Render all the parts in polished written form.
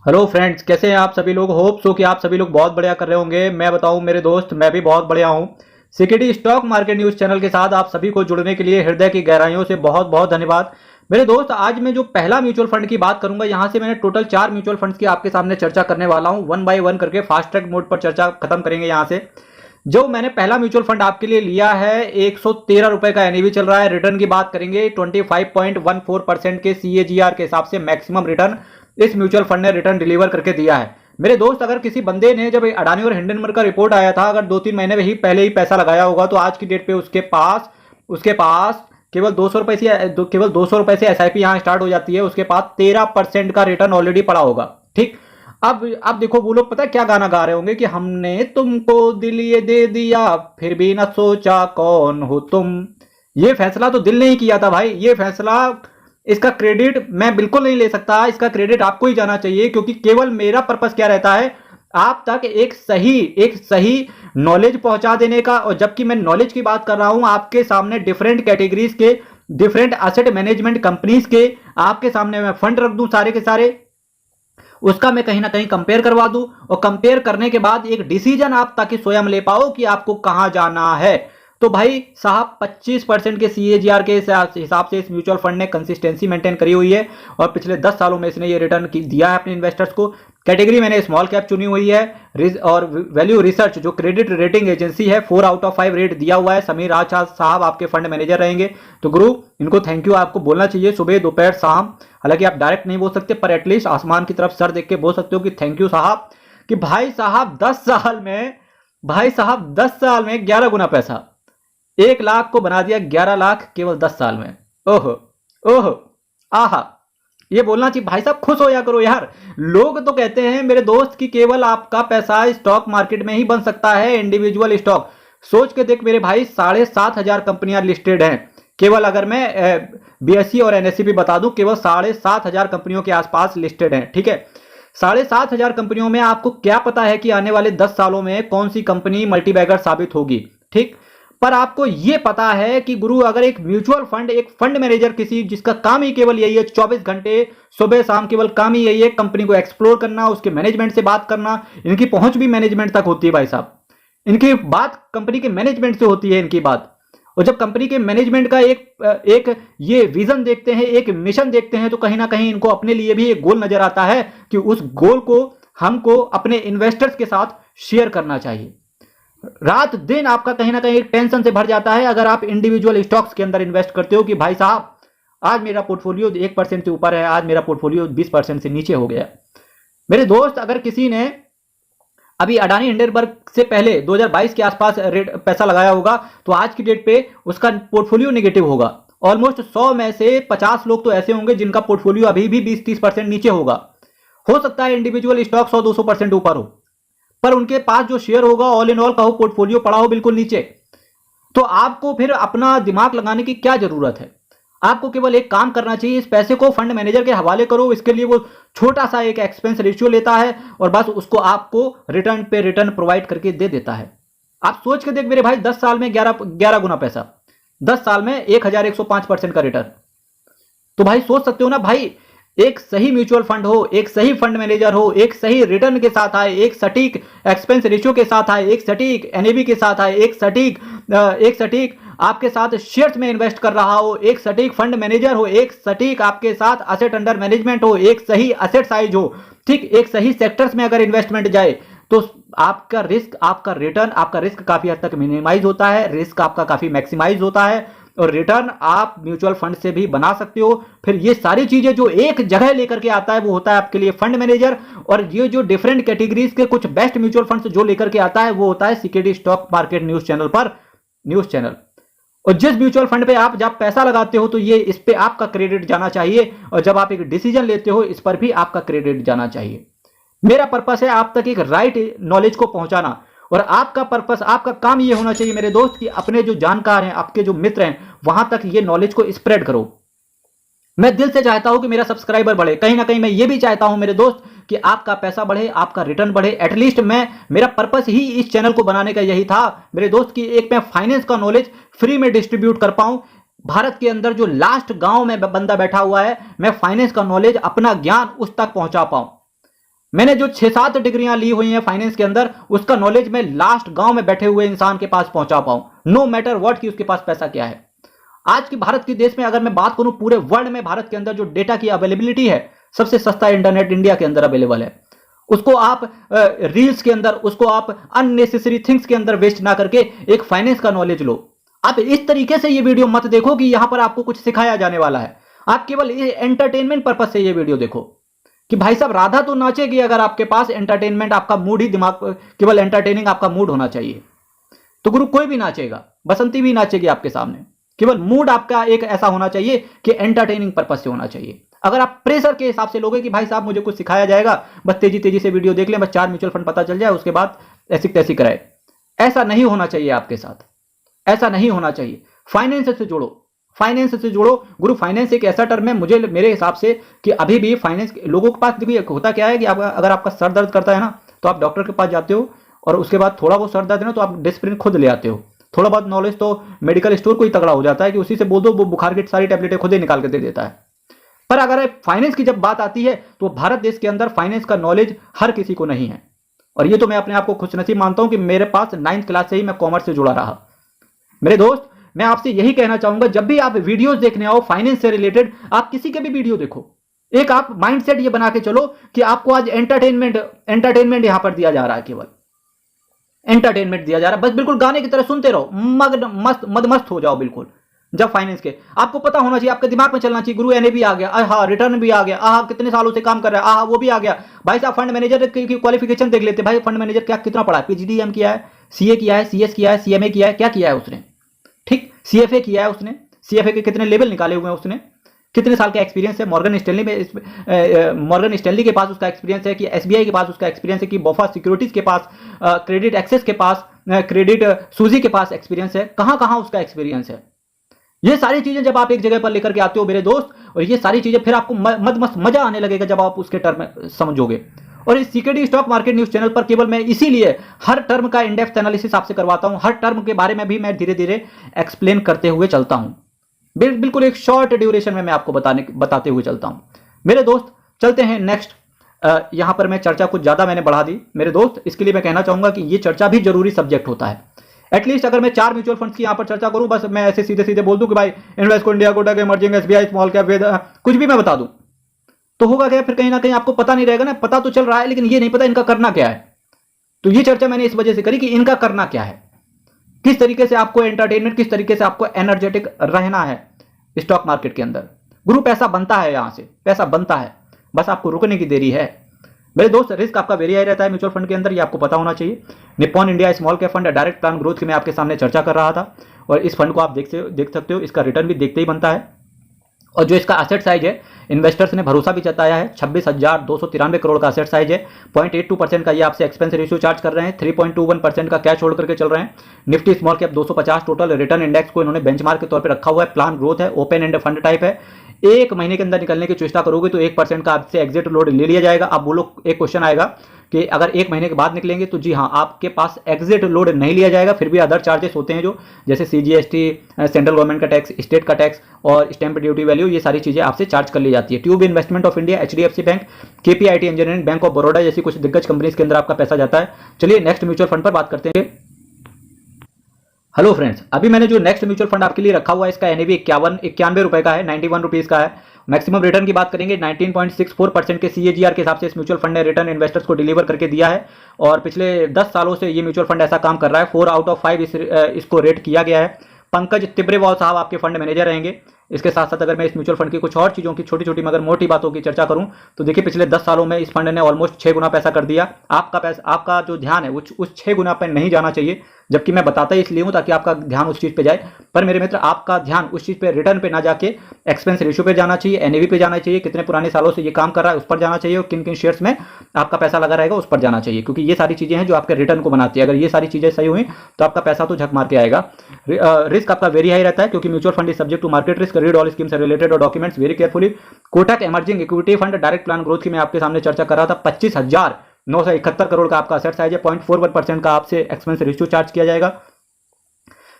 Hello friends, कैसे हैं आप सभी लोग। होप सो कि आप सभी लोग बहुत बढ़िया कर रहे होंगे। मैं बताऊं मेरे दोस्त, मैं भी बहुत बढ़िया हूं। Security stock market news channel के साथ आप सभी को जुड़ने के लिए हृदय की गहराइयों से बहुत बहुत धन्यवाद। मेरे दोस्त, आज मैं जो पहला म्यूचुअल फंड की बात करूंगा, यहां से मैंने टोटल 4 म्यूचुअल फंड्स की आपके सामने चर्चा करने वाला हूं। वन बाय वन करके फास्ट ट्रैक मोड पर चर्चा खत्म करेंगे। यहां से जो मैंने पहला म्यूचुअल फंड आपके लिए लिया है, 113 रुपए का एनएवी चल रहा है। रिटर्न की बात करेंगे 25.14% के सीएजीआर के हिसाब से मैक्सिमम रिटर्न इस म्यूचुअल फंड ने रिटर्न डिलीवर करके दिया है। मेरे दोस्त, अगर किसी बंदे ने, जब अडानी और हिंडनबर्ग का रिपोर्ट आया था, अगर 2-3 महीने ही पहले ही पैसा लगाया होगा, तो आज की डेट पे उसके पास केवल 200 रुपए से एसआईपी यहाँ स्टार्ट हो जाती है। उसके पास 13% का रिटर्न ऑलरेडी पड़ा होगा। ठीक। अब देखो, वो लोग पता है क्या गाना गा रहे होंगे कि हमने तुमको दिल ये दे दिया, फिर भी ना सोचा कौन हो तुम। ये फैसला तो दिल ने ही किया था भाई। ये फैसला, इसका क्रेडिट मैं बिल्कुल नहीं ले सकता। इसका क्रेडिट आपको ही जाना चाहिए, क्योंकि केवल मेरा पर्पस क्या रहता है, आप तक एक सही नॉलेज पहुंचा देने का। और जबकि मैं नॉलेज की बात कर रहा हूं, आपके सामने डिफरेंट कैटेगरीज के, डिफरेंट एसेट मैनेजमेंट कंपनीज के आपके सामने मैं फंड रख दूं सारे के सारे, उसका मैं कहीं ना कहीं कंपेयर करवा दूं, और कंपेयर करने के बाद एक डिसीजन आप ताकि स्वयं ले पाओ कि आपको कहां जाना है। तो भाई साहब, 25% के सीएजीआर के हिसाब से इस म्यूचुअल फंड ने कंसिस्टेंसी मेंटेन करी हुई है, और पिछले 10 सालों में इसने ये रिटर्न दिया है अपने इन्वेस्टर्स को। कैटेगरी मैंने स्मॉल कैप चुनी हुई है, और वैल्यू रिसर्च जो क्रेडिट रेटिंग एजेंसी है, 4 आउट ऑफ 5 रेट दिया हुआ है। समीर राज साहब आपके फंड मैनेजर रहेंगे। तो गुरु, इनको थैंक यू आपको बोलना चाहिए सुबह, दोपहर, शाम। हालांकि आप डायरेक्ट नहीं बोल सकते, पर एटलीस्ट आसमान की तरफ सर देख के बोल सकते हो कि थैंक यू साहब, कि भाई साहब 10 साल में 11 गुना पैसा, 1 लाख को बना दिया 11 लाख केवल 10 साल में। ओहो, ओहो, आहा। ये बोलना चाहिए भाई साहब, खुश हो या करो यार। लोग तो कहते हैं मेरे दोस्त कि केवल आपका पैसा स्टॉक मार्केट में ही बन सकता है, इंडिविजुअल स्टॉक। सोच के देख मेरे भाई, 7,500 कंपनियां लिस्टेड हैं। केवल अगर मैं बीएसई और एनएससी भी बता दूं, केवल 7,500 कंपनियों के आसपास लिस्टेड हैं। ठीक है, 7,500 कंपनियों में आपको क्या पता है कि आने वाले 10 सालों में कौन सी कंपनी मल्टीबैगर साबित होगी। ठीक। पर आपको यह पता है कि गुरु, अगर एक म्यूचुअल फंड, एक फंड मैनेजर, किसी जिसका काम ही केवल यही है, 24 घंटे सुबह शाम केवल काम ही यही है, कंपनी को एक्सप्लोर करना, उसके मैनेजमेंट से बात करना। इनकी पहुंच भी मैनेजमेंट तक होती है भाई साहब। इनकी बात कंपनी के मैनेजमेंट से होती है इनकी बात। और जब कंपनी के मैनेजमेंट का एक ये विजन देखते हैं, एक मिशन देखते हैं, तो कहीं ना कहीं इनको अपने लिए भी एक गोल नजर आता है कि उस गोल को हमको अपने इन्वेस्टर्स के साथ शेयर करना चाहिए। रात दिन आपका कहीं ना कहीं टेंशन से भर जाता है अगर आप इंडिविजुअल स्टॉक्स के अंदर इन्वेस्ट करते हो कि भाई साहब, आज मेरा पोर्टफोलियो 1% से ऊपर है, आज मेरा पोर्टफोलियो 20% से नीचे हो गया। मेरे दोस्त, अगर किसी ने अभी अडानी हिंडनबर्ग से पहले 2022 के आसपास पैसा लगाया होगा, तो आज की डेट पे उसका पोर्टफोलियो नेगेटिव होगा। ऑलमोस्ट 100 में से 50 लोग तो ऐसे होंगे जिनका पोर्टफोलियो अभी भी 20-30% नीचे होगा। हो सकता है इंडिविजुअल स्टॉक 100-200% ऊपर हो, पर उनके पास जो शेयर होगा, ऑल इन ऑल का हो, पोर्टफोलियो पड़ा हो बिल्कुल नीचे। तो आपको फिर अपना दिमाग लगाने की क्या जरूरत है। आपको केवल एक काम करना चाहिए, इस पैसे को फंड मैनेजर के हवाले करो। इसके लिए वो छोटा सा एक एक्सपेंस रेशियो लेता है, और बस उसको आपको रिटर्न पे रिटर्न प्रोवाइड करके दे देता है। आप सोच के देख मेरे भाई, 10 साल में 11 गुना पैसा, 10 साल में 1105% का रिटर्न। तो भाई सोच सकते हो ना भाई, एक सही म्यूचुअल फंड हो, एक सही फंड मैनेजर हो, एक सही रिटर्न के साथ आए, एक सटीक एक्सपेंस रेशियो के साथ आए, एक सटीक एनएवी के साथ आए, एक सटीक आपके साथ शेयर्स में इन्वेस्ट कर रहा हो, एक सटीक फंड मैनेजर हो, एक सटीक आपके साथ असेट अंडर मैनेजमेंट हो, एक सही असेट साइज हो। ठीक, एक सही सेक्टर्स में अगर इन्वेस्टमेंट जाए, तो आपका रिस्क, आपका रिटर्न, आपका रिस्क काफी हद तक मिनिमाइज होता है, रिस्क आपका काफी मैक्सिमाइज होता है, और रिटर्न आप म्यूचुअल फंड से भी बना सकते हो। फिर ये सारी चीजें जो एक जगह लेकर के आता है, वो होता है आपके लिए फंड मैनेजर। और ये जो डिफरेंट कैटेगरीज के कुछ बेस्ट म्यूचुअल फंड्स जो लेकर के आता है, वो होता है security stock market news channel पर, न्यूज चैनल। और जिस म्यूचुअल फंड पे आप जब पैसा लगाते हो, तो ये इस पे आपका क्रेडिट जाना चाहिए, और जब आप एक डिसीजन लेते हो, इस पर भी आपका क्रेडिट जाना चाहिए। मेरा पर्पस है आप तक एक राइट नॉलेज को पहुंचाना, और आपका पर्पस, आपका काम ये होना चाहिए मेरे दोस्त कि अपने जो जानकार हैं, आपके जो मित्र हैं, वहां तक ये नॉलेज को स्प्रेड करो। मैं दिल से चाहता हूं कि मेरा सब्सक्राइबर बढ़े, कहीं ना कहीं मैं ये भी चाहता हूं मेरे दोस्त कि आपका पैसा बढ़े, आपका रिटर्न बढ़े। एटलीस्ट मेरा पर्पस ही इस चैनल को बनाने का यही था मेरे दोस्त, कि एक मैं फाइनेंस का नॉलेज फ्री में डिस्ट्रीब्यूट कर पाऊं। भारत के अंदर जो लास्ट गांव में बंदा बैठा हुआ है, मैं फाइनेंस का नॉलेज, अपना ज्ञान उस तक पहुंचा पाऊं। मैंने जो 6-7 डिग्रियां ली हुई हैं फाइनेंस के अंदर, उसका नॉलेज मैं लास्ट गांव में बैठे हुए इंसान के पास पहुंचा पाऊं, नो मैटर व्हाट कि उसके पास पैसा क्या है। आज की भारत के देश में अगर मैं बात करूं, पूरे वर्ल्ड में भारत के अंदर जो डेटा की अवेलेबिलिटी है, सबसे सस्ता इंटरनेट इंडिया के अंदर अवेलेबल है। उसको आप रील्स के अंदर, उसको आप अननेसेसरी थिंग्स के अंदर वेस्ट ना करके एक फाइनेंस का नॉलेज लो। आप इस तरीके से ये वीडियो मत देखो कि यहां पर आपको कुछ सिखाया जाने वाला है। आप केवल एंटरटेनमेंट पर्पज से ये वीडियो देखो कि भाई साहब राधा तो नाचेगी अगर आपके पास एंटरटेनमेंट, आपका मूड ही दिमाग, केवल एंटरटेनिंग आपका मूड होना चाहिए तो गुरु कोई भी नाचेगा, बसंती भी नाचेगी आपके सामने। केवल मूड आपका एक ऐसा होना चाहिए कि एंटरटेनिंग पर्पज से होना चाहिए। अगर आप प्रेशर के हिसाब से लोगे कि भाई साहब मुझे कुछ सिखाया जाएगा, बस तेजी तेजी से वीडियो देख लें, बस 4 म्यूचुअल फंड पता चल जाए, उसके बाद ऐसी तैसी कराए, ऐसा नहीं होना चाहिए आपके साथ, ऐसा नहीं होना चाहिए। फाइनेंस से जुड़ो, फाइनेंस से जुड़ो। गुरु फाइनेंस एक ऐसा टर्म है, मुझे मेरे हिसाब से कि अभी भी फाइनेंस लोगों के पास, देखिए होता क्या है कि अगर आपका सर दर्द करता है ना, तो आप डॉक्टर के पास जाते हो और उसके बाद थोड़ा बहुत सर दर्द है ना तो आप डिस्प्रिन खुद ले आते हो। थोड़ा बहुत नॉलेज तो मेडिकल स्टोर को ही तगड़ा हो जाता है कि उसी से बोल दो, वो बुखार की सारी टैबलेटें खुद ही निकाल के दे देता है। पर अगर फाइनेंस की जब बात आती है तो भारत देश के अंदर फाइनेंस का नॉलेज हर किसी को नहीं है। और ये तो मैं अपने आप को खुशनसीब मानता हूं कि मेरे पास 9th क्लास से ही मैं कॉमर्स से जुड़ा रहा। मेरे दोस्त, मैं आपसे यही कहना चाहूंगा, जब भी आप वीडियोस देखने आओ फाइनेंस से रिलेटेड, आप किसी के भी वीडियो देखो, एक आप माइंडसेट ये बना के चलो कि आपको आज एंटरटेनमेंट यहां पर दिया जा रहा है, केवल एंटरटेनमेंट दिया जा रहा है। बस बिल्कुल गाने की तरह सुनते रहो, मदमस्त हो जाओ बिल्कुल। जब फाइनेंस के आपको पता होना चाहिए, आपके दिमाग में चलना चाहिए, गुरु एनए आ गया, हाँ रिटर्न भी आ गया, हाँ कितने सालों से काम कर रहा है, हाँ वो भी आ गया। भाई साहब फंड मैनेजर की क्वालिफिकेशन देख लेते, भाई फंड मैनेजर क्या कितना पढ़ा है, पीजीडीएम किया है, सीए किया है, सीएस किया है, सीएमए किया है, क्या किया है उसने, ठीक, सीएफए किया है उसने, सीएफए के कितने लेवल निकाले हुए हैं उसने, कितने साल का एक्सपीरियंस है, मॉर्गन स्टैनली के पास उसका एक्सपीरियंस है, कि एसबीआई के पास उसका एक्सपीरियंस है, कि बोफा सिक्योरिटीज के पास, क्रेडिट एक्सेस के पास, क्रेडिट सूजी के पास एक्सपीरियंस है, कहां कहां उसका एक्सपीरियंस है। ये सारी चीजें जब आप एक जगह पर लेकर के आते हो मेरे दोस्त, और ये सारी चीजें फिर आपको मस्त मजा आने लगेगा जब आप उसके टर्म समझोगे। और इस CKD stock market news channel पर केवल मैं इसीलिए हर टर्म का इंडेप्थ एनालिसिस आपसे करवाता हूं, हर टर्म के बारे में भी मैं धीरे धीरे एक्सप्लेन करते हुए चलता हूं, बिल्कुल एक शॉर्ट ड्यूरेशन में मैं आपको बताते हुए चलता हूं। मेरे दोस्त चलते हैं नेक्स्ट। यहां पर मैं चर्चा कुछ ज्यादा मैंने बढ़ा दी मेरे दोस्त, इसके लिए मैं कहना चाहूंगा कि ये चर्चा भी जरूरी सब्जेक्ट होता है। एटलीस्ट अगर मैं 4 म्यूचुअल फंड्स की यहां पर चर्चा करूं, बस मैं ऐसे सीधे सीधे बोल दूं कि भाई Invesco India, Kotak, emerging, SBI, small cap, कुछ भी मैं बता दूं तो होगा क्या, फिर कहीं ना कहीं आपको पता नहीं रहेगा ना, पता तो चल रहा है लेकिन ये नहीं पता इनका करना क्या है। तो ये चर्चा मैंने इस वजह से करी कि इनका करना क्या है, किस तरीके से आपको एंटरटेनमेंट, किस तरीके से आपको एनर्जेटिक रहना है स्टॉक मार्केट के अंदर। गुरु पैसा बनता है, यहां से पैसा बनता है, बस आपको रुकने की देरी है। मेरे दोस्त, रिस्क आपका वेरी हाई रहता है म्यूचुअल फंड के अंदर, ये आपको पता होना चाहिए। Nippon India small cap fund direct plan growth की मैं आपके सामने चर्चा कर रहा था, और इस फंड को आप देख सकते हो, इसका रिटर्न भी देखते ही बनता है। और जो इसका एसेट साइज है, इन्वेस्टर्स ने भरोसा भी जताया है, 26,293 करोड़ का एसेट साइज है। 0.82% का ये आपसे एक्सपेंस रेशियो चार्ज कर रहे हैं, 3.21% का कैश होल्ड करके चल रहे हैं। Nifty small cap 250 total return index को इन्होंने बेंचमार्क के तौर पर रखा हुआ है। प्लान ग्रोथ है, ओपन एंड फंड टाइप है। 1 महीने के अंदर निकलने की चेष्टा करोगे तो 1% का आपसे एग्जिट लोड ले लिया जाएगा। अब बोलो, एक क्वेश्चन आएगा कि अगर 1 महीने के बाद निकलेंगे तो जी हाँ, आपके पास एग्जिट लोड नहीं लिया जाएगा, फिर भी अदर चार्जेस होते हैं जो, जैसे सीजीएसटी, सेंट्रल गवर्नमेंट का टैक्स, स्टेट का टैक्स और स्टैंप ड्यूटी वैल्यू, ये सारी चीजें आपसे चार्ज कर ली जाती है। Tube investment of India, HDFC bank, KPIT engineering, bank of Baroda जैसी कुछ दिग्गज कंपनीज के अंदर आपका पैसा जाता है। चलिए नेक्स्ट म्यूचुअल फंड पर बात करते हैं। हेलो फ्रेंड्स, अभी मैंने जो नेक्स्ट म्यूचुअल फंड आपके लिए रखा हुआ है, इसका एनएवी 91 रुपए का है, 91 रुपीज का है। मैक्सिमम रिटर्न की बात करेंगे 19.64% के सीएजीआर के हिसाब से इस म्यूचुअल फंड ने रिटर्न इन्वेस्टर्स को डिलीवर करके दिया है। और पिछले 10 सालों से ये म्यूचुअल फंड ऐसा काम कर रहा है। 4 आउट ऑफ 5 इसको रेट किया गया है। पंकज तिब्रेवाल साहब आपके फंड मैनेजर रहेंगे। इसके साथ साथ अगर मैं इस म्यूचुअल फंड की कुछ और चीज़ों की छोटी छोटी मगर मोटी बातों की चर्चा करूं तो देखिए, पिछले 10 सालों में इस फंड ने ऑलमोस्ट 6 गुना पैसा कर दिया। आपका जो ध्यान है उस 6 गुना पर नहीं जाना चाहिए, जबकि मैं बताता ही इसलिए हूं ताकि आपका ध्यान उस चीज़ पे जाए। पर मेरे मित्र, आपका ध्यान उस चीज़ पे, रिटर्न पे ना जाके एक्सपेंस रेशियो पे जाना चाहिए, एनएवी पे जाना चाहिए, कितने पुराने सालों से ये काम कर रहा है उस पर जाना चाहिए, और किन किन शेयर्स में आपका पैसा लगा रहेगा उस पर जाना चाहिए, क्योंकि ये सारी चीज़ें हैं जो आपके रिटर्न को बनाती है। अगर ये सारी चीज़ें सही हुई तो आपका पैसा तो झक मार के आएगा। रिस्क आपका वेरी हाई रहता है, क्योंकि mutual fund is subject to market risk. Read all schemes related और documents very carefully. Kotak emerging equity fund direct plan growth की मैं आपके सामने चर्चा कर रहा था। 25,971 करोड़ का आपका एसेट साइज है। 0.41% का आपसे एक्सपेंस रेशियो चार्ज किया जाएगा।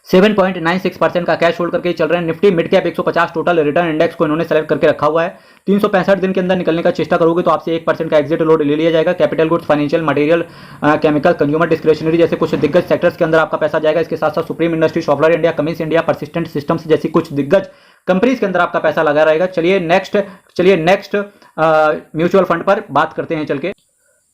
7.96% का कैश होल्ड करके चल रहे हैं। Nifty mid cap 150 total return index को इन्होंने सेलेक्ट करके रखा हुआ है। 365 दिन के अंदर निकलने का चेष्टा करोगे तो आपसे 1% का एग्जिट लोड ले लिया जाएगा। Capital goods, financial, material, chemical, consumer discretionary जैसे कुछ दिग्गज सेक्टर्स के अंदर आपका पैसा जाएगा। इसके साथ साथ supreme industry, software India, Cummins India, persistent systems जैसी कुछ दिग्गज कंपनीज के अंदर आपका पैसा लगा रहेगा। चलिए नेक्स्ट म्यूचुअल फंड पर बात करते हैं चल के।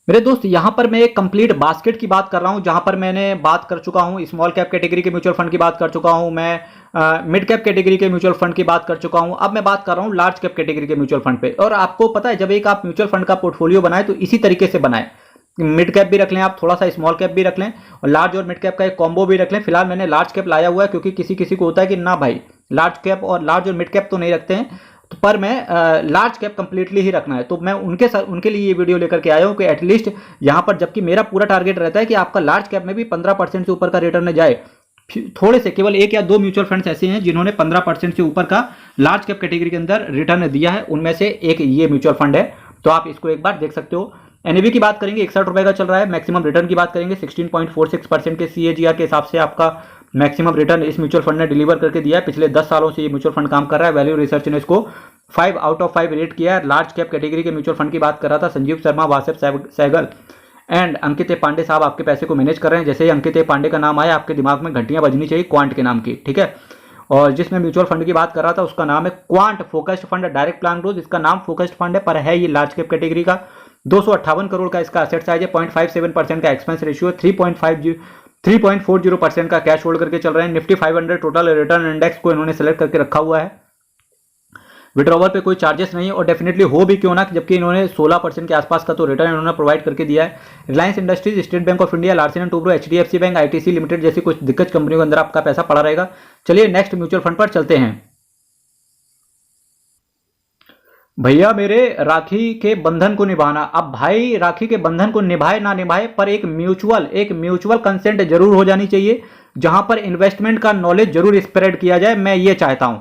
मेरे दोस्त यहां पर मैं एक कंप्लीट बास्केट की बात कर रहा हूं, जहां पर मैंने बात कर चुका हूं स्मॉल कैप कैटेगरी के म्यूचुअल फंड की बात कर चुका हूं, मैं मिड कैप कैटेगरी के म्यूचुअल फंड की बात कर चुका हूं। अब मैं बात कर रहा हूं लार्ज कैप कैटेगरी के म्यूचुअल फंड पे। और आपको पता है जब एक आप म्यूचुअल फंड का पोर्टफोलियो बनाए तो इसी तरीके से बनाए, मिड कैप भी रख लें आप, थोड़ा सा स्मॉल कैप भी रख लें और लार्ज और मिड कैप का एक कॉम्बो भी रख लें। फिलहाल मैंने लार्ज कैप लाया हुआ है क्योंकि किसी किसी को होता है कि ना भाई लार्ज कैप और मिड कैप तो नहीं रखते हैं, तो पर मैं लार्ज कैप कंप्लीटली ही रखना है, तो मैं उनके लिए ये वीडियो लेकर के आया हूँ कि एटलीस्ट यहाँ पर, जबकि मेरा पूरा टारगेट रहता है कि आपका लार्ज कैप में भी 15% से ऊपर का रिटर्न जाए। थोड़े से केवल 1 या 2 म्यूचुअल फंड्स ऐसे हैं जिन्होंने 15% से ऊपर का लार्ज कैप कैटेगरी के अंदर रिटर्न दिया है, उनमें से एक ये म्यूचुअल फंड है, तो आप इसको एक बार देख सकते हो। एनएवी की बात करेंगे 61 रुपए का चल रहा है। मैक्सिमम रिटर्न की बात करेंगे 16.46% के CAGR के हिसाब से आपका मैक्सिमम रिटर्न इस म्यूचुअल फंड ने डिलीवर करके दिया है। पिछले 10 सालों से ये म्यूचुअल फंड काम कर रहा है। वैल्यू रिसर्च ने इसको 5 आउट ऑफ 5 रेट किया है। लार्ज कैप कैटेगरी के म्यूचुअल फंड की बात कर रहा था। संजीव शर्मा, वासिफ सहगल एंड अंकित पांडे साहब आपके पैसे को मैनेज कर रहे हैं। जैसे ही अंकित पांडे का नाम आया आपके दिमाग में घंटियां बजनी चाहिए क्वांट के नाम की, ठीक है। और जिसमें म्यूचुअल फंड की बात कर रहा था उसका नाम है quant focused fund direct plan growth. इसका नाम फोकस्ड फंड है पर है ये लार्ज कैप कैटेगरी का। 258 करोड़ का इसका एसेट साइज है। 0.57% का एक्सपेंस रेशियो है। 3.40% का कैश होल्ड करके चल रहे हैं। निफ्टी 500 टोटल रिटर्न इंडेक्स को इन्होंने सेलेक्ट करके रखा हुआ है। विड्रॉवल पे कोई चार्जेस नहीं है और डेफिनेटली हो भी क्यों ना, जबकि इन्होंने 16% के आसपास का तो रिटर्न इन्होंने प्रोवाइड करके दिया है। Reliance industries, state bank of India, Larsen and Toubro, HDFC bank, ITC limited जैसी कुछ दिग्गज कंपनियों के अंदर आपका पैसा पड़ा रहेगा। चलिए नेक्स्ट म्यूचुअल फंड पर चलते हैं। भैया मेरे, राखी के बंधन को निभाना। अब भाई राखी के बंधन को निभाए ना निभाए पर एक म्यूचुअल कंसेंट जरूर हो जानी चाहिए, जहां पर इन्वेस्टमेंट का नॉलेज जरूर स्प्रेड किया जाए, मैं ये चाहता हूं।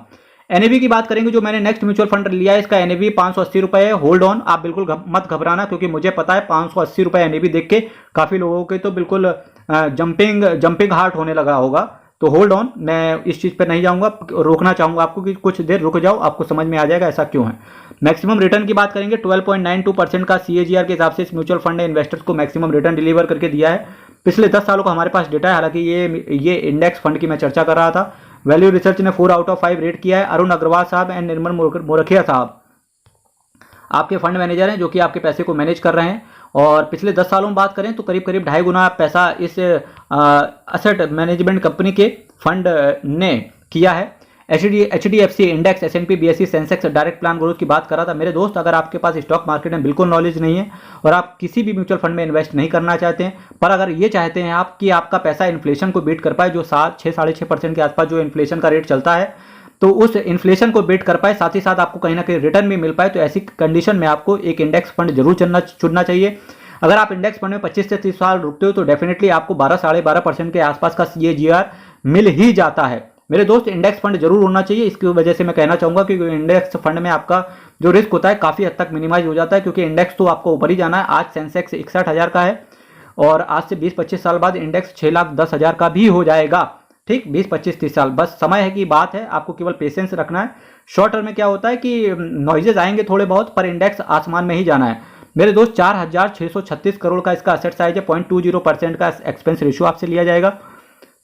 एनएवी की बात करेंगे, जो मैंने नेक्स्ट म्यूचुअल फंड लिया है इसका एनएवी 580 रुपए है। होल्ड ऑन, आप बिल्कुल मत घबराना, क्योंकि मुझे पता है 580 रुपए एनएवी देख के काफी लोगों के तो बिल्कुल जंपिंग हार्ट होने लगा होगा। तो होल्ड ऑन, मैं इस चीज पे नहीं जाऊंगा, रोकना चाहूंगा आपको कि कुछ देर रुक जाओ, आपको समझ में आ जाएगा ऐसा क्यों है। मैक्सिमम रिटर्न की बात करेंगे 12.92% का CAGR के हिसाब से इस म्यूचुअल फंड ने इन्वेस्टर्स को मैक्सिमम रिटर्न डिलीवर करके दिया है। पिछले 10 सालों का हमारे पास डेटा है, हालांकि ये इंडेक्स फंड की मैं चर्चा कर रहा था। वैल्यू रिसर्च ने 4 आउट ऑफ 5 रेट किया है। अरुण अग्रवाल साहब एंड निर्मल मोरखिया साहब आपके फंड मैनेजर हैं जो कि आपके पैसे को मैनेज कर रहे हैं। और पिछले 10 सालों में बात करें तो करीब 2.5 गुना पैसा इस असेट मैनेजमेंट कंपनी के फंड ने किया है। HDFC index, S&P BSE Sensex direct plan growth की बात कर रहा था। मेरे दोस्त, अगर आपके पास स्टॉक मार्केट में बिल्कुल नॉलेज नहीं है और आप किसी भी म्यूचुअल फंड में इन्वेस्ट नहीं करना चाहते हैं, पर अगर ये चाहते हैं आप कि आपका पैसा इन्फ्लेशन को बीट कर पाए, जो 6.5% के आसपास जो इन्फ्लेशन का रेट चलता है, तो उस इन्फ्लेशन को बीट कर पाए, साथ ही साथ आपको कहीं ना कहीं रिटर्न भी मिल पाए, तो ऐसी कंडीशन में आपको एक इंडेक्स फंड जरूर चुनना चाहिए। अगर आप इंडेक्स फंड में 25 से 30 साल रुकते हो तो डेफिनेटली आपको 12-12.5% के आसपास का CAGR मिल ही जाता है। मेरे दोस्त, इंडेक्स फंड जरूर होना चाहिए। इसकी वजह से मैं कहना चाहूंगा कि इंडेक्स फंड में आपका जो रिस्क होता है काफी हद तक मिनिमाइज हो जाता है, क्योंकि इंडेक्स तो आपको ऊपर ही जाना है। आज सेंसेक्स 61,000 का है और आज से 20-25 साल बाद इंडेक्स 6,10,000 का भी हो जाएगा। ठीक, 20-25-30 साल बस समय है की बात है, आपको केवल पेशेंस रखना है। शॉर्ट टर्म में क्या होता है कि नॉइजेज आएंगे थोड़े बहुत, पर इंडेक्स आसमान में ही जाना है। मेरे दोस्त, 4,636 करोड़ का इसका असेट साइज है। 0.20% का एक्सपेंस रेशियो आपसे लिया जाएगा।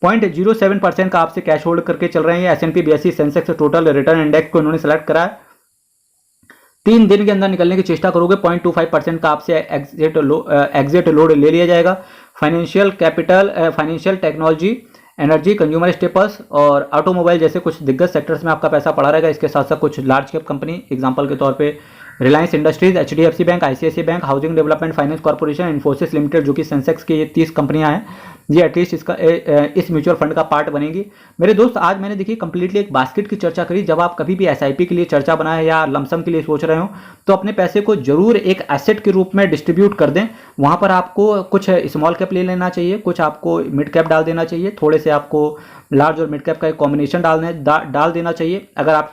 0.07% का आपसे कैश होल्ड करके चल रहे हैं। S&P BSE Sensex total return index को इन्होंने सेलेक्ट करा है। 3 दिन के अंदर निकलने की चेष्टा करोगे 0.25% का आपसे एग्जिट लोड ले लिया जाएगा। Financial capital, financial technology, energy, consumer staples और ऑटोमोबाइल जैसे कुछ दिग्गज सेक्टर्स में आपका पैसा पड़ा रहेगा। इसके साथ साथ कुछ लार्ज कैप कंपनी, एग्जांपल के तौर पे Reliance industries, HDFC bank, ICICI bank, housing development finance corporation, Infosys limited, जो कि सेंसेक्स की ये 30 कंपनियां हैं, ये एटलीस्ट इस म्यूचुअल फंड का पार्ट बनेगी। मेरे दोस्त, आज मैंने देखिए कंप्लीटली एक बास्केट की चर्चा करी। जब आप कभी भी SIP के लिए चर्चा बनाए या लमसम के लिए सोच रहे हो तो अपने पैसे को जरूर एक एसेट के रूप में डिस्ट्रीब्यूट कर दें। वहां पर आपको कुछ स्मॉल कैप ले लेना चाहिए, कुछ आपको मिड कैप डाल देना चाहिए, थोड़े से आपको लार्ज और मिड कैप का एक कॉम्बिनेशन डाल देना चाहिए। अगर आप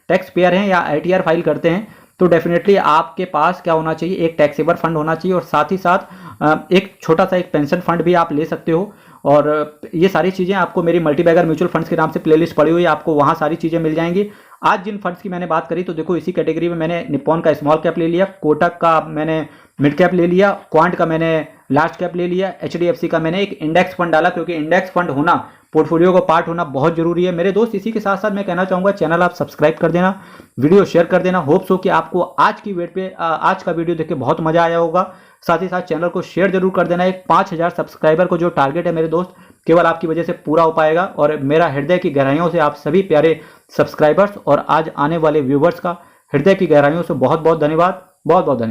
टैक्स पेयर हैं या ITR फाइल करते हैं तो डेफिनेटली आपके पास क्या होना चाहिए, एक टैक्सेबल फंड होना चाहिए और साथ ही साथ एक छोटा सा एक पेंशन फंड भी आप ले सकते हो। और ये सारी चीज़ें आपको मेरी मल्टीबैगर म्यूचुअल फंड्स के नाम से प्लेलिस्ट पड़ी हुई है, आपको वहाँ सारी चीज़ें मिल जाएंगी। आज जिन फंड्स की मैंने बात करी तो देखो इसी कैटेगरी में मैंने निप्पॉन का स्मॉल कैप ले लिया, कोटक का मैंने मिड कैप ले लिया, क्वांट का मैंने लार्ज कैप ले लिया, एचडीएफसी का मैंने एक इंडेक्स फंड डाला, क्योंकि इंडेक्स फंड होना पोर्टफोलियो का पार्ट होना बहुत जरूरी है मेरे दोस्त। इसी के साथ साथ मैं कहना चाहूँगा चैनल आप सब्सक्राइब कर देना, वीडियो शेयर कर देना। होप्स हो कि आपको आज की वेट पे आज का वीडियो देख के बहुत मजा आया होगा। साथ ही साथ चैनल को शेयर जरूर कर देना। एक 5000 सब्सक्राइबर को जो टारगेट है मेरे दोस्त केवल आपकी वजह से पूरा हो पाएगा। और मेरा हृदय की गहराइयों से आप सभी प्यारे सब्सक्राइबर्स और आज आने वाले व्यूवर्स का हृदय की गहराइयों से बहुत बहुत धन्यवाद, बहुत बहुत धन्यवाद।